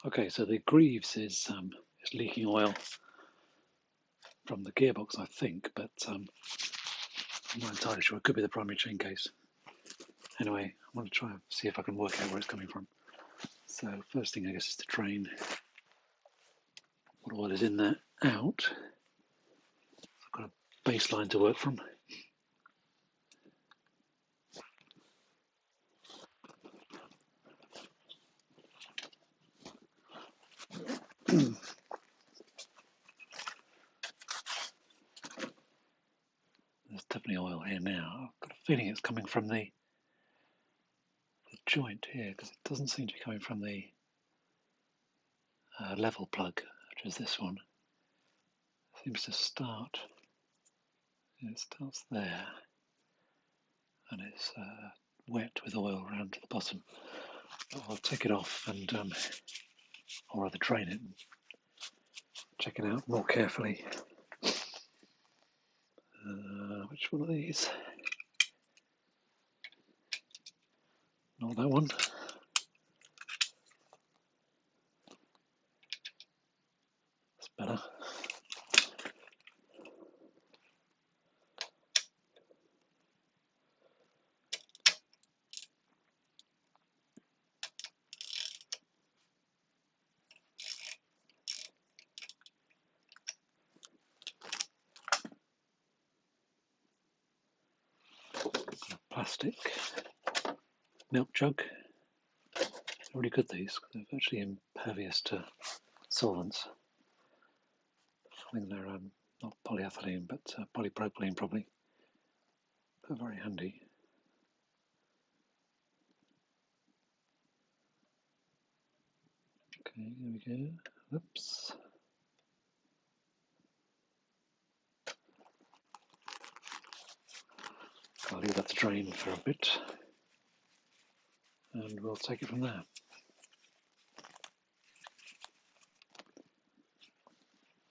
Okay, so the Greeves is leaking oil from the gearbox, I think, but I'm not entirely sure. It could be the primary chain case. Anyway, I want to try and see if I can work out where it's coming from. So first thing, I guess, is to drain what oil is in there out. I've got a baseline to work from. There's definitely oil here now. I've got a feeling it's coming from the joint here, because it doesn't seem to be coming from the level plug, which is this one. It seems to start, it starts there, and it's wet with oil around to the bottom. But I'll take it off and, or rather drain it and check it out more carefully. Which one of these? Not that one. It's better. Plastic milk jug. They're really good, these, because they're virtually impervious to solvents. I think they're not polyethylene, but polypropylene probably. But very handy. Okay, here we go. Oops. I'll leave that to drain for a bit, and we'll take it from there.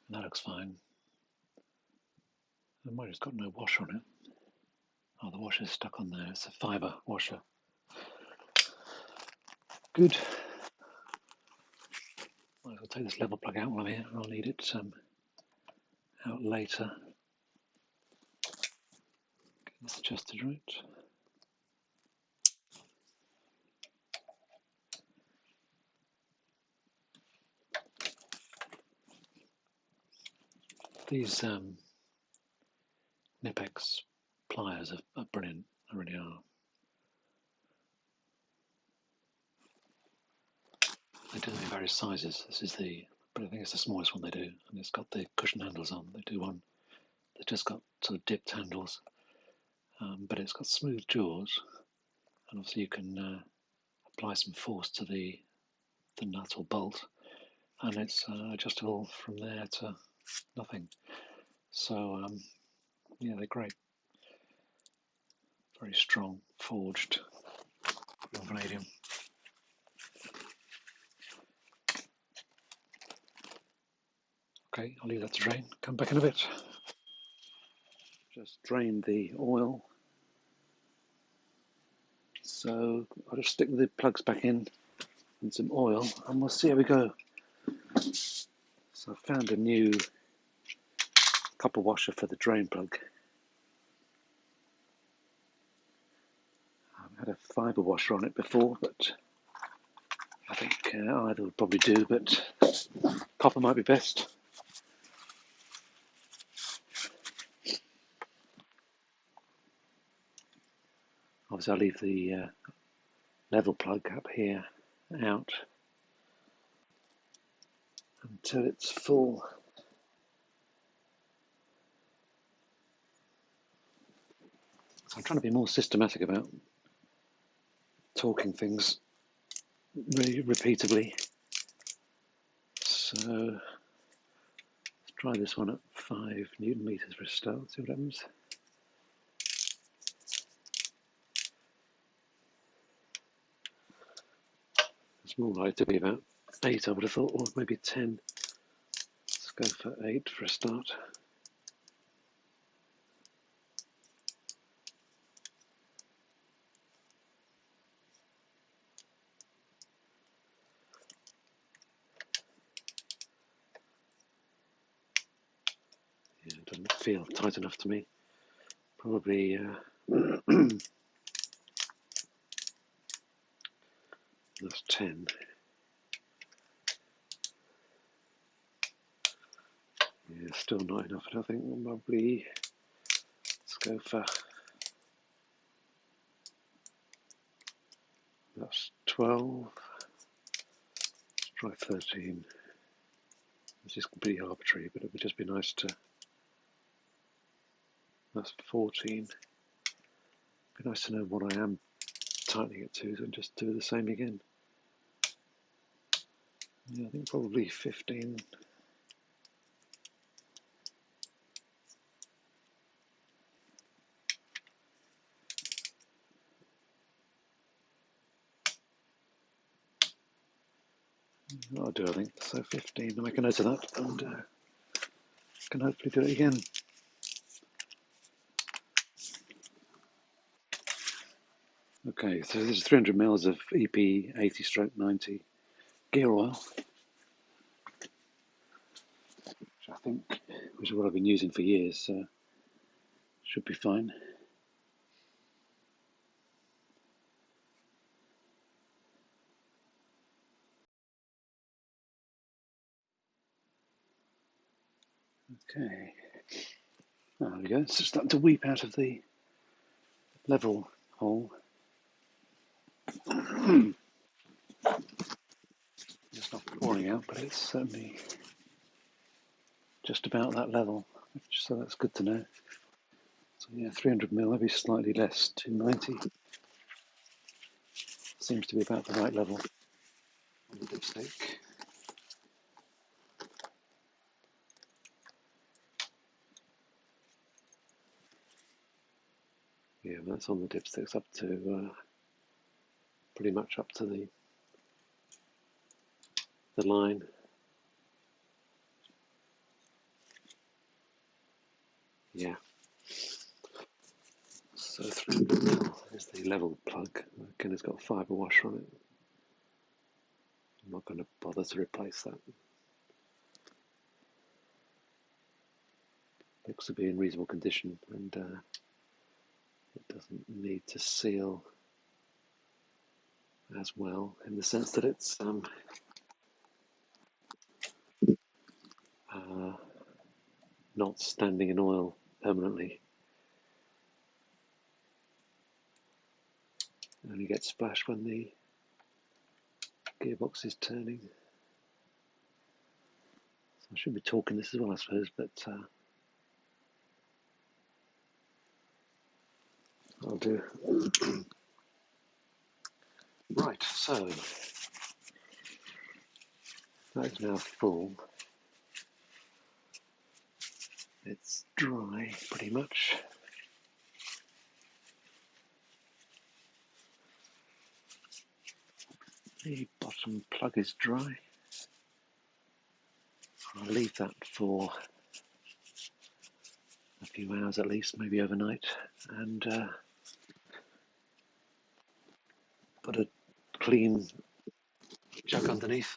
And that looks fine. The mine's got no washer on it. Oh, the washer's stuck on there. It's a fibre washer. Good. Might as well take this level plug out while I'm here. I'll need it out later. Get this adjusted right. These Nipex pliers are brilliant. They really are. They do them in various sizes. This is but I think it's the smallest one they do, and it's got the cushion handles on. They do one that's just got sort of dipped handles, but it's got smooth jaws, and obviously you can apply some force to the nut or bolt, and it's adjustable from there to nothing. So yeah, they're great. Very strong, forged vanadium. Okay, I'll leave that to drain. Come back in a bit. Just drained the oil. So I'll just stick the plugs back in and some oil, and we'll see how we go. So I found a new copper washer for the drain plug. I've had a fibre washer on it before, but I think either would probably do, but copper might be best. Obviously I'll leave the level plug up here out until it's full. So I'm trying to be more systematic about talking things really repeatably. So let's try this one at 5 Newton meters for a start, see what happens. It's more likely to be about 8, I would have thought, or maybe 10. Let's go for 8 for a start. feel tight enough to me. Probably that's 10. Yeah, still not enough. I think we'll probably let's go for that's 12. Let's try 13. This is completely arbitrary, but it would just be nice to. That's 14. Be nice to know what I am tightening it to, and just do the same again. Yeah, I think probably 15. That'll do, I think. So 15. I'll make a note of that, and can hopefully do it again. Okay, so this is 300 mils of EP 80/90 gear oil, which is what I've been using for years, so should be fine. Okay, there we go. It's starting to weep out of the level hole. It's not pouring out, but it's certainly just about that level, so that's good to know. So yeah, 300 mil, maybe slightly less, 290. Seems to be about the right level on the dipstick. Yeah, that's on the dipsticks up to pretty much up to the line. Yeah. So 300 mil is the level plug. Again, it's got a fibre washer on it. I'm not going to bother to replace that. Looks to be in reasonable condition, and it doesn't need to seal as well, in the sense that it's not standing in oil permanently. It only gets splashed when the gearbox is turning. So I should be talking this as well, I suppose, but I'll do. Right, so that is now full. It's dry, pretty much. The bottom plug is dry. I'll leave that for a few hours at least, maybe overnight, and put a clean jug underneath,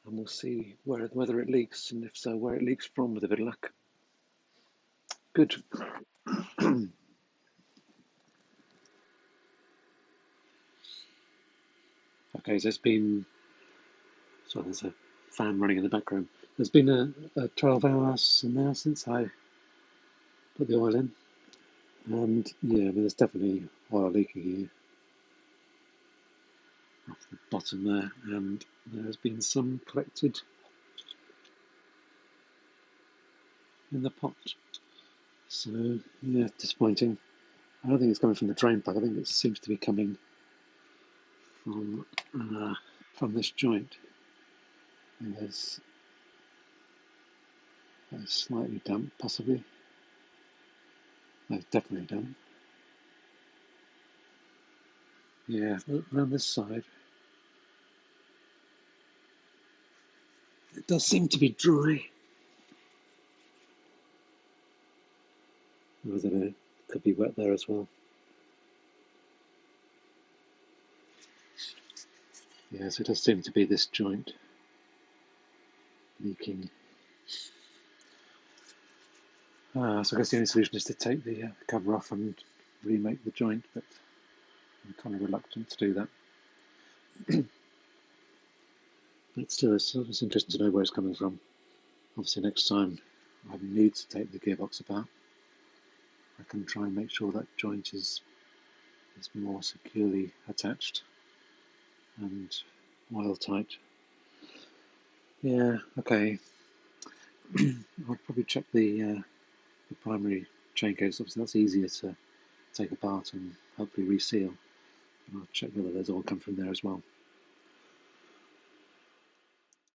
and we'll see whether it leaks, and if so, where it leaks from with a bit of luck. Good. Okay, so there's a fan running in the background. There's been a 12 hours now since I put the oil in, and yeah, I mean, there's definitely oil leaking here off the bottom there, and there's been some collected in the pot. So yeah, disappointing. I don't think it's coming from the drain plug. I think it seems to be coming from this joint. And there's slightly damp, possibly. No, definitely damp. Yeah, around this side, it does seem to be dry. I don't know. Could be wet there as well. Yeah, so it does seem to be this joint leaking. So I guess the only solution is to take the cover off and remake the joint, but I'm kind of reluctant to do that. But still, it's interesting to know where it's coming from. Obviously, next time I need to take the gearbox apart, I can try and make sure that joint is more securely attached and oil tight. Yeah, okay. I'll probably check the primary chain case. Obviously, that's easier to take apart and hopefully reseal. And I'll check whether there's oil come from there as well.